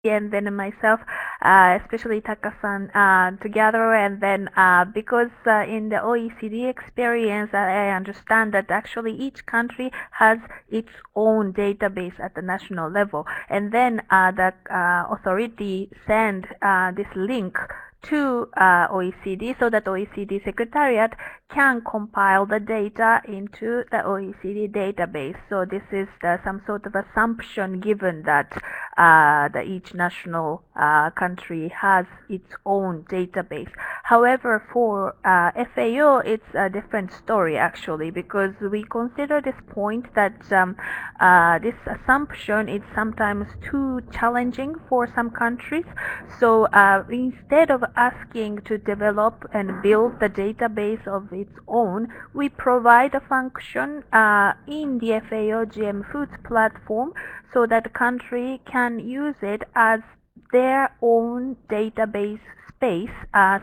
and then myself, especially Taka-san, together. And then because in the OECD experience, I understand that actually each country has its own database at the national level. And then the authority send this link to OECD so that OECD Secretariat can compile the data into the OECD database. So this is some sort of assumption given that each national country has its own database. However, for FAO, it's a different story actually, because we consider this point that this assumption is sometimes too challenging for some countries. So instead of asking to develop and build the database of its own, we provide a function in the FAO GM Foods platform so that the country can use it as their own database space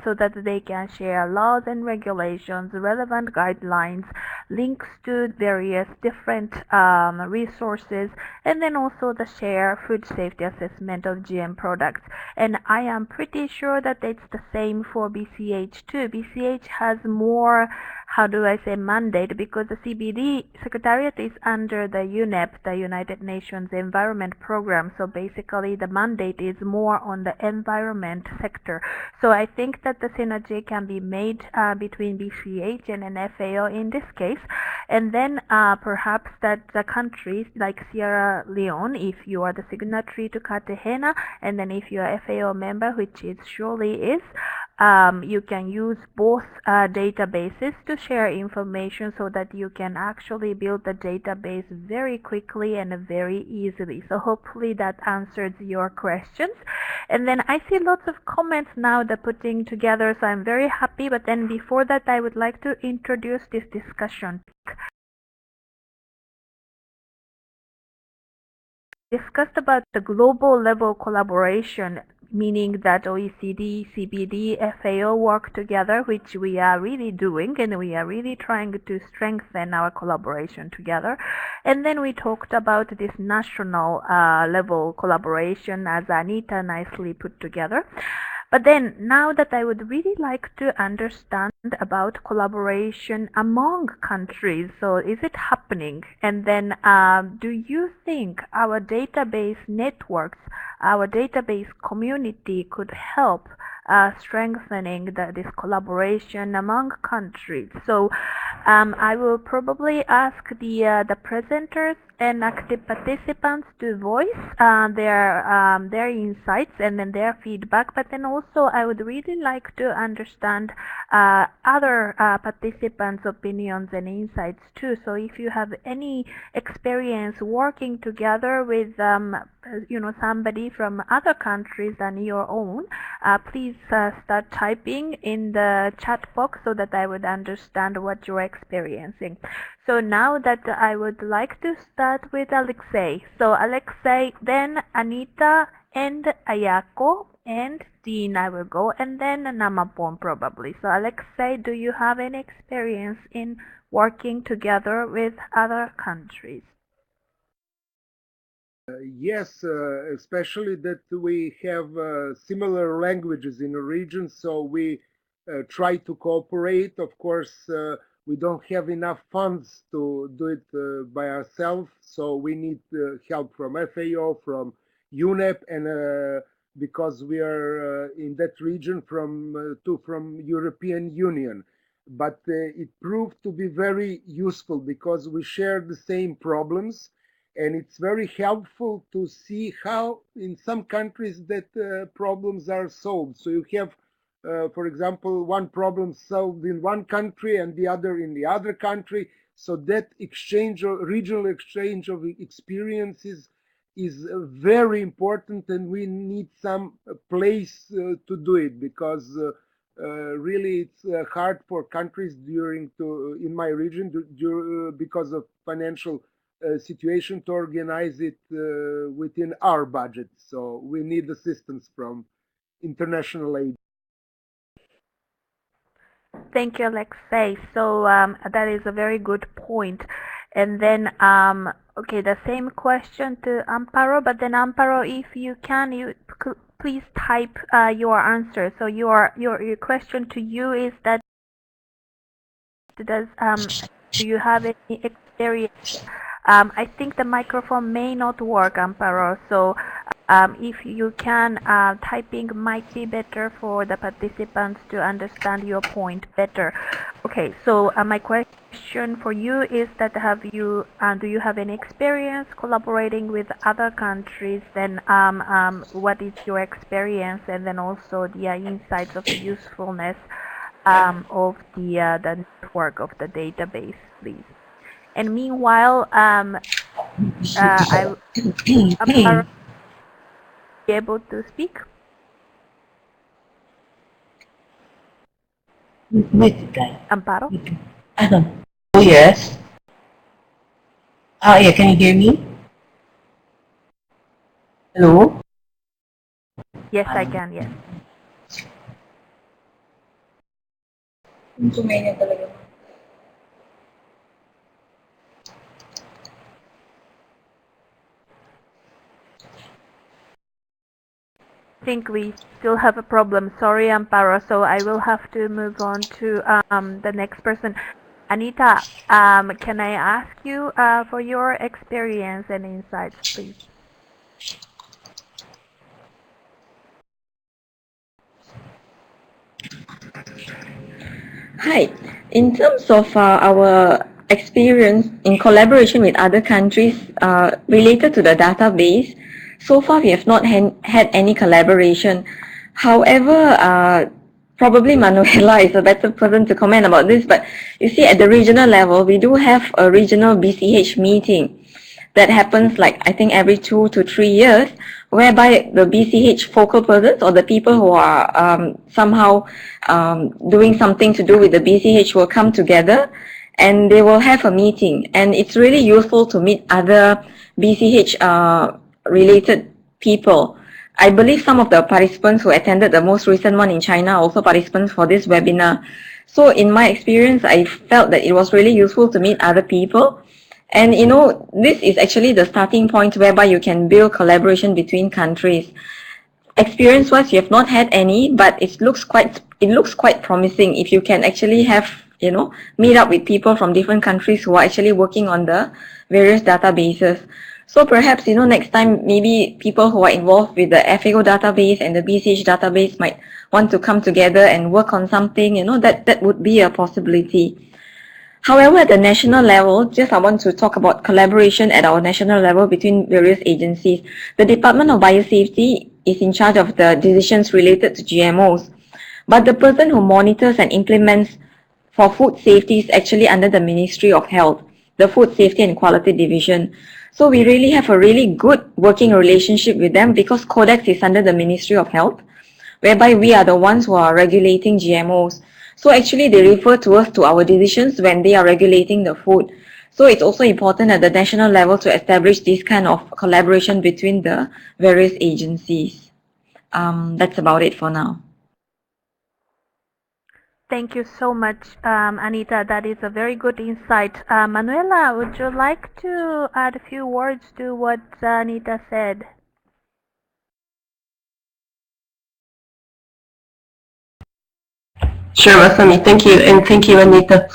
so that they can share laws and regulations, relevant guidelines, links to various different resources, and then also the share food safety assessment of GM products. And I am pretty sure that it's the same for BCH too. BCH has more, how do I say, mandate, because the CBD Secretariat is under the UNEP, the United Nations Environment Program. So basically the mandate is more on the environment sector. So I think that the synergy can be made between BCH and an FAO in this case. And then perhaps that the countries like Sierra Leone, if you are the signatory to Cartagena, and then if you are a FAO member, which it surely is, you can use both databases to share information so that you can actually build the database very quickly and very easily. So hopefully that answers your questions. And then I see lots of comments now that putting together, so I'm very happy. But then before that, I would like to introduce this discussion. Discussed about the global level collaboration, meaning that OECD, CBD, FAO work together, which we are really doing, and we are really trying to strengthen our collaboration together. And then we talked about this national level collaboration, as Anita nicely put together. But then now that I would really like to understand about collaboration among countries. So is it happening? And then do you think our database networks, our database community could help strengthening this collaboration among countries? So I will probably ask the presenters and active participants to voice their insights and then their feedback. But then also I would really like to understand other participants' opinions and insights too. So if you have any experience working together with somebody from other countries than your own, please start typing in the chat box so that I would understand what you're experiencing. So now that I would like to start with Alexei. So Alexei, then Anita and Ayako and Dean I will go, and then Namapon probably. So Alexei, do you have any experience in working together with other countries? Yes, especially that we have similar languages in the region, so we try to cooperate. Of course, we don't have enough funds to do it by ourselves, so we need help from FAO, from UNEP, and because we are in that region from European Union. But it proved to be very useful because we share the same problems, and it's very helpful to see how in some countries that problems are solved. So you have, for example, one problem solved in one country and the other in the other country. So that exchange, or regional exchange of experiences, is very important, and we need some place to do it, because really it's hard for countries in my region because of financial situation to organize it within our budget. So we need assistance from international aid. Thank you, Alexei. So that is a very good point. And then Okay, the same question to Amparo, but then Amparo, if you can, you please type your answer. So your question to you is that do you have any experience? I think the microphone may not work, Amparo. So if you can, typing might be better for the participants to understand your point better. Okay, so my question for you is that do you have any experience collaborating with other countries? Then what is your experience, and then also the insights of the usefulness of the network of the database, please. And meanwhile, I Amparo be able to speak. Amparo? I don't. Oh yes. Yeah. Can you hear me? Hello. Yes, I can. Yes. I think we still have a problem. Sorry, Amparo. So I will have to move on to the next person. Anita, can I ask you for your experience and insights, please? Hi. In terms of our experience in collaboration with other countries related to the database, so far we have not had any collaboration. However, probably Manuela is a better person to comment about this, but you see at the regional level, we do have a regional BCH meeting that happens like I think every 2 to 3 years, whereby the BCH focal persons or the people who are somehow doing something to do with the BCH will come together and they will have a meeting. And it's really useful to meet other BCH related people. I believe some of the participants who attended the most recent one in China are also participants for this webinar. So in my experience, I felt that it was really useful to meet other people. And you know, this is actually the starting point whereby you can build collaboration between countries. Experience-wise, you have not had any, but it looks quite promising if you can actually have, you know, meet up with people from different countries who are actually working on the various databases. So perhaps, you know, next time maybe people who are involved with the FAO database and the BCH database might want to come together and work on something, you know, that would be a possibility. However, at the national level, just I want to talk about collaboration at our national level between various agencies. The Department of Biosafety is in charge of the decisions related to GMOs, but the person who monitors and implements for food safety is actually under the Ministry of Health, the Food Safety and Quality Division. So we really have a really good working relationship with them because Codex is under the Ministry of Health, whereby we are the ones who are regulating GMOs. So actually they refer to us to our decisions when they are regulating the food. So it's also important at the national level to establish this kind of collaboration between the various agencies. That's about it for now. Thank you so much, Anita. That is a very good insight. Manuela, would you like to add a few words to what Anita said? Sure, Masami. Thank you, and thank you, Anita.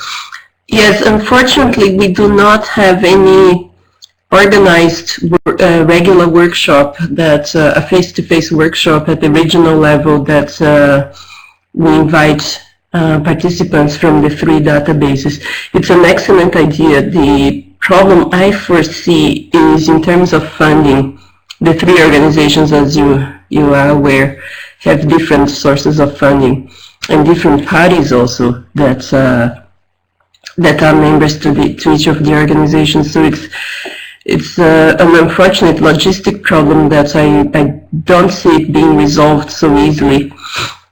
Yes, unfortunately, we do not have any organized regular workshop that a face-to-face workshop at the regional level that we invite participants from the 3 databases. It's an excellent idea. The problem I foresee is in terms of funding. The 3 organizations, as you are aware, have different sources of funding and different parties also that are members to each of the organizations. So it's an unfortunate logistic problem that I don't see it being resolved so easily.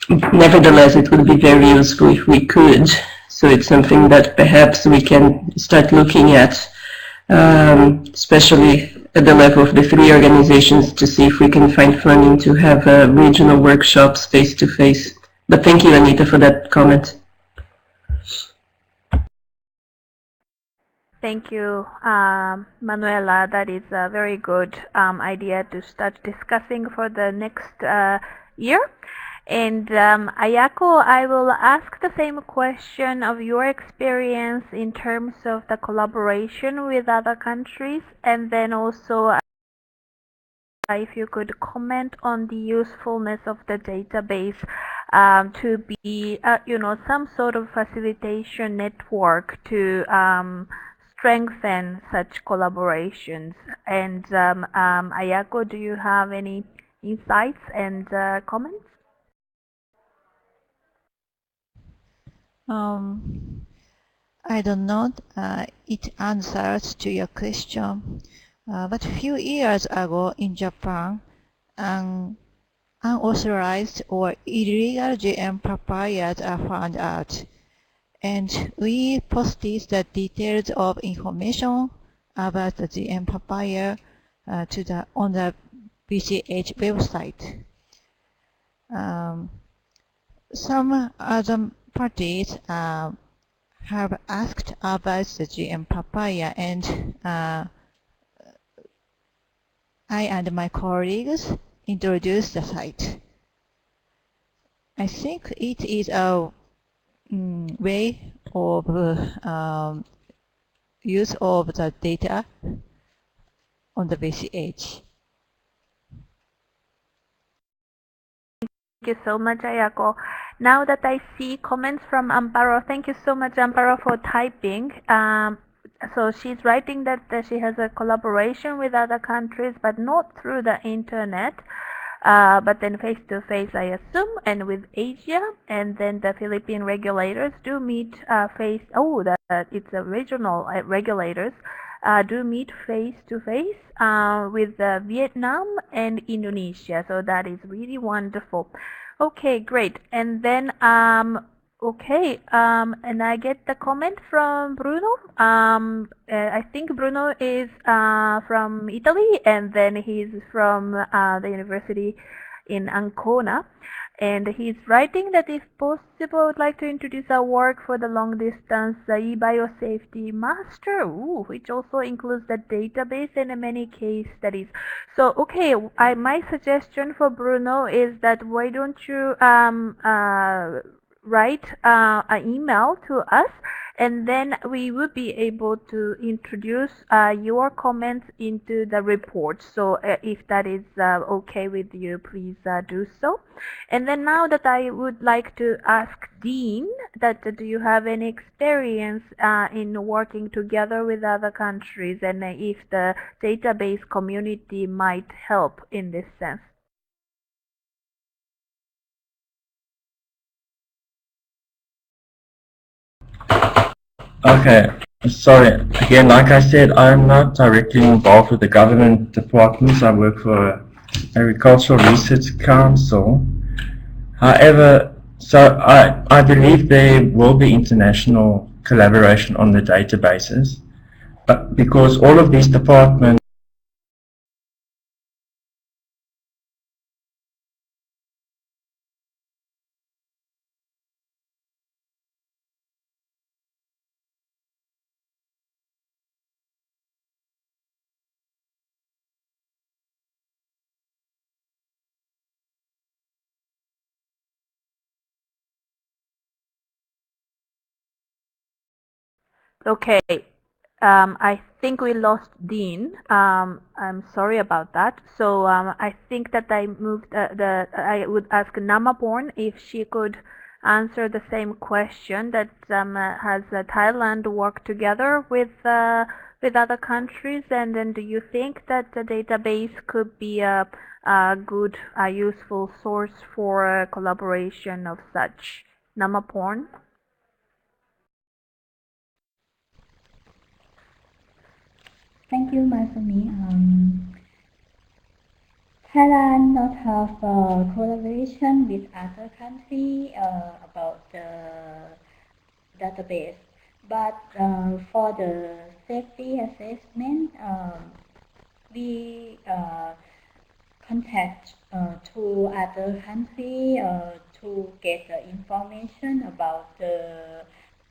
Nevertheless, it would be very useful if we could. So it's something that perhaps we can start looking at, especially at the level of the 3 organizations, to see if we can find funding to have regional workshops face-to-face. But thank you, Anita, for that comment. Thank you, Manuela. That is a very good idea to start discussing for the next year. And Ayako, I will ask the same question of your experience in terms of the collaboration with other countries, and then also if you could comment on the usefulness of the database to be, some sort of facilitation network to strengthen such collaborations. And Ayako, do you have any insights and comments? I don't know it answers to your question, but a few years ago in Japan, an unauthorized or illegal GM papayas are found out, and we posted the details of information about the GM papaya on the BCH website. Some other parties have asked about the GM papaya, and I and my colleagues introduced the site. I think it is a way of use of the data on the BCH. Thank you so much, Ayako. Now that I see comments from Amparo, thank you so much, Amparo, for typing. So she's writing that she has a collaboration with other countries, but not through the internet, but then face-to-face, I assume, and with Asia. And then the Philippine regulators do meet it's a regional regulators do meet face-to-face with Vietnam and Indonesia. So that is really wonderful. Okay, great. And then and I get the comment from Bruno. I think Bruno is from Italy, and then he's from the university in Ancona. And he's writing that if possible, would like to introduce our work for the long distance e-biosafety master, which also includes the database and many case studies. So, okay, my suggestion for Bruno is that why don't you write an email to us, and then we will be able to introduce your comments into the report. So if that is okay with you, please do so. And then now that I would like to ask Dean that do you have any experience in working together with other countries, and if the database community might help in this sense? Okay, sorry. Again, like I said, I'm not directly involved with the government departments. I work for Agricultural Research Council. However, so I believe there will be international collaboration on the databases, but because all of these departments Okay, I think we lost Dean. I'm sorry about that. So I think that I moved I would ask Namaporn if she could answer the same question that has Thailand worked together with other countries, and then do you think that the database could be a good, useful source for collaboration of such? Namaporn? Thank you, Masumi. Thailand not have collaboration with other country about the database, but for the safety assessment, we contact to other country to get the information about the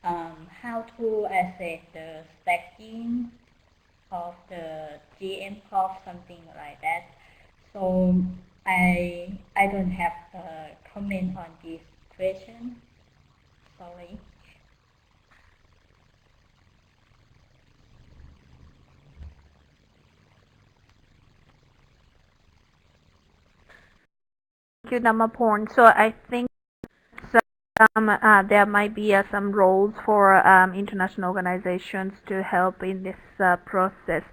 how to assess the stacking of the GM crop, something like that. So I don't have a comment on this question. Sorry. Thank you, Namaporn. So I think there might be some roles for international organizations to help in this process.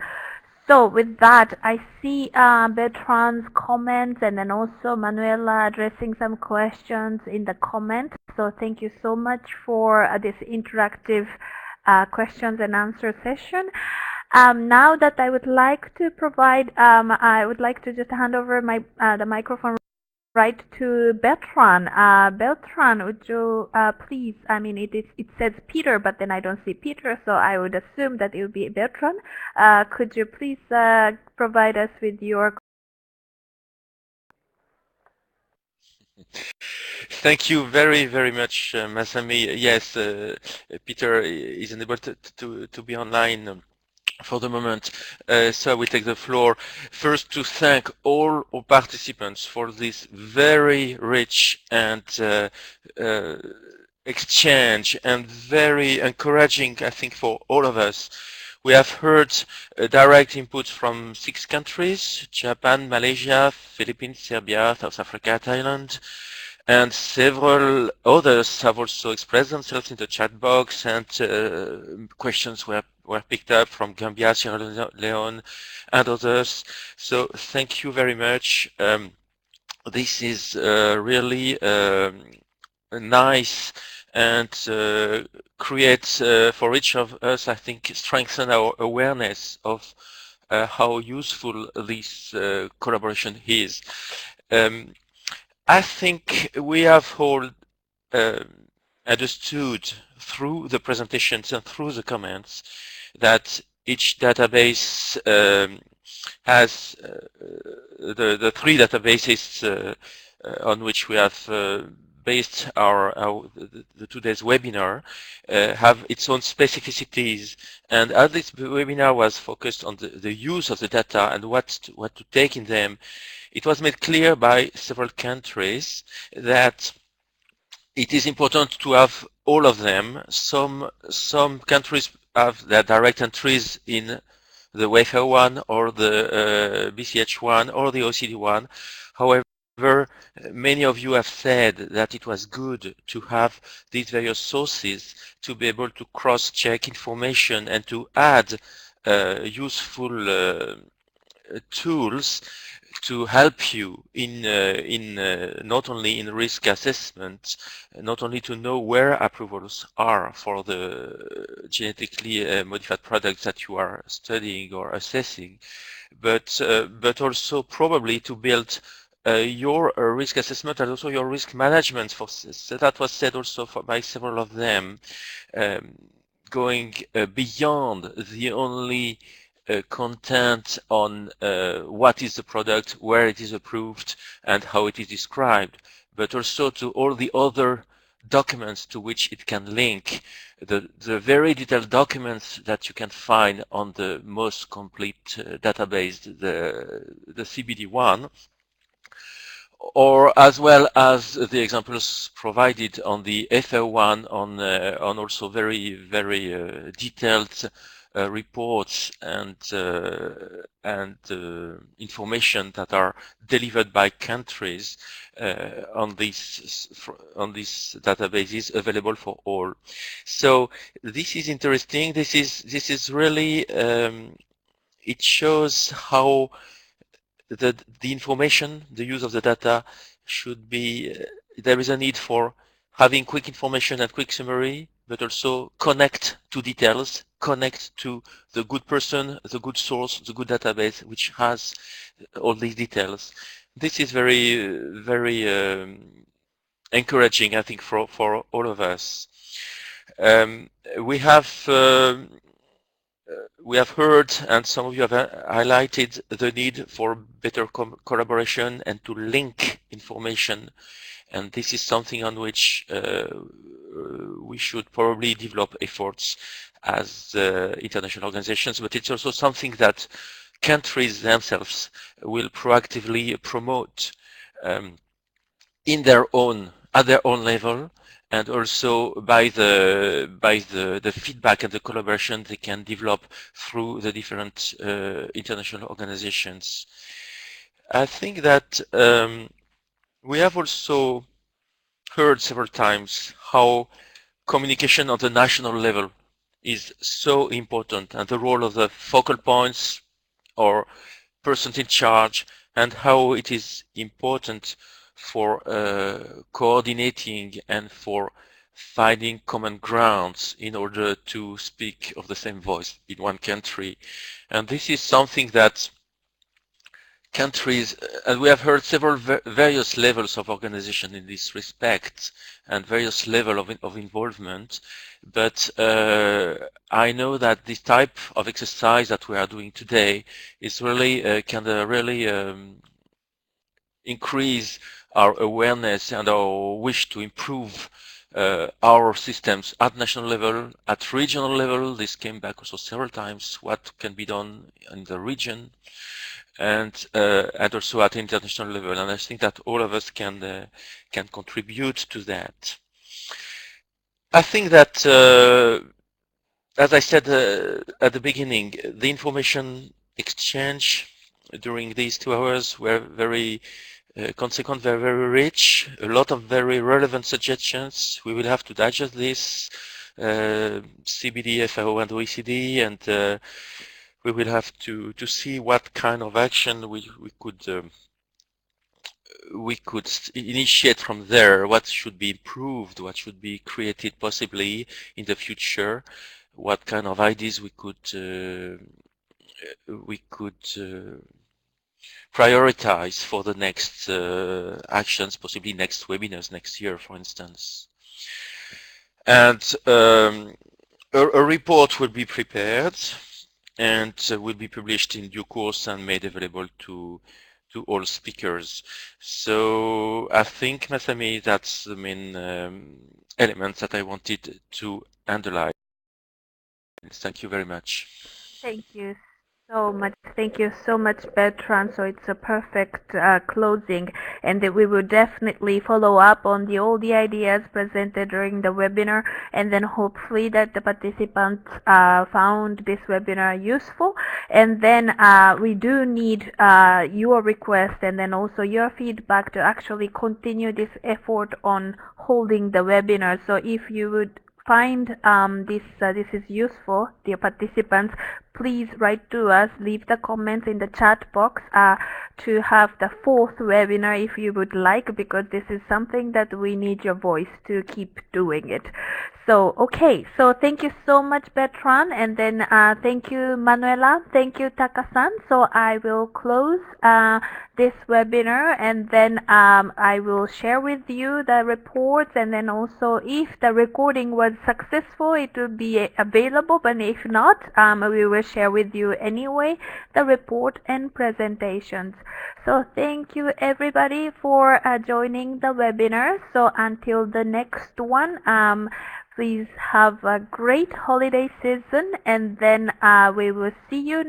So with that, I see Bertrand's comments and then also Manuela addressing some questions in the comments. So thank you so much for this interactive questions and answer session. Now that I would like to provide, I would like to just hand over the microphone right to Bertrand. Bertrand, would you please, I mean, it says Peter, but then I don't see Peter, so I would assume that it would be Bertrand. Could you please provide us with your... Thank you very, very much, Masami. Yes, Peter is unable to be online for the moment, so I will take the floor first to thank all our participants for this very rich and exchange and very encouraging, I think, for all of us. We have heard direct input from 6 countries: Japan, Malaysia, Philippines, Serbia, South Africa, Thailand, and several others have also expressed themselves in the chat box, and questions were picked up from Gambia, Sierra Leone, and others. So thank you very much. This is really nice and creates for each of us, I think, strengthen our awareness of how useful this collaboration is. I think we have all understood through the presentations and through the comments that each database has the 3 databases on which we have based the today's webinar have its own specificities, and as this webinar was focused on the use of the data and what to take in them, it was made clear by several countries that it is important to have all of them. Some countries have their direct entries in the FAO one or the BCH one or the OECD one. However, many of you have said that it was good to have these various sources to be able to cross-check information and to add useful tools to help you in not only in risk assessment, not only to know where approvals are for the genetically modified products that you are studying or assessing, but also probably to build your risk assessment and also your risk management. So that was said also by several of them, going beyond the only content on what is the product, where it is approved, and how it is described, but also to all the other documents to which it can link, the very detailed documents that you can find on the most complete database, the CBD one, or as well as the examples provided on the FAO one, on also very, very detailed reports and information that are delivered by countries on these databases available for all. So this is interesting. This is really it shows how the information, the use of the data should be. There is a need for having quick information and quick summary, but also connect to details, connect to the good person, the good source, the good database, which has all these details. This is very, very encouraging, I think, for all of us. We have heard, and some of you have highlighted, the need for better collaboration and to link information. And this is something on which we should probably develop efforts as international organizations, but it's also something that countries themselves will proactively promote in their own, at their own level, and also by the feedback and the collaboration they can develop through the different international organizations. I think that we have also heard several times how communication on the national level is so important, and the role of the focal points or persons in charge, and how it is important for coordinating and for finding common grounds in order to speak of the same voice in one country. And this is something that countries, and we have heard several various levels of organization in this respect and various levels of involvement, but I know that this type of exercise that we are doing today is really can really increase our awareness and our wish to improve our systems at national level, at regional level. This came back also several times, what can be done in the region, and also at international level. And I think that all of us can contribute to that. I think that, as I said at the beginning, the information exchange during these 2 hours were very consequent, very rich, a lot of very relevant suggestions. We will have to digest this, CBD, FAO, and OECD, and we will have to see what kind of action we could initiate from there, what should be improved, what should be created possibly in the future, what kind of ideas we could prioritize for the next actions, possibly next webinars next year, for instance. And a report will be prepared and will be published in due course and made available to all speakers. So I think, Masami, that's the main elements that I wanted to underline. Thank you very much. Thank you so much. Thank you so much, Bertrand. So it's a perfect closing, and that we will definitely follow up on all the ideas presented during the webinar, and then hopefully that the participants found this webinar useful. And then we do need your request and then also your feedback to actually continue this effort on holding the webinar. So if you would find this is useful, dear participants, please write to us, leave the comments in the chat box to have the 4th webinar if you would like, because this is something that we need your voice to keep doing it. So, okay, so thank you so much, Bertrand, and then thank you, Manuela, thank you, Taka-san. So I will close this webinar, and then I will share with you the reports, and then also if the recording was successful, it will be available, but if not, we will share with you anyway the report and presentations. So thank you everybody for joining the webinar. So until the next one, please have a great holiday season, and then we will see you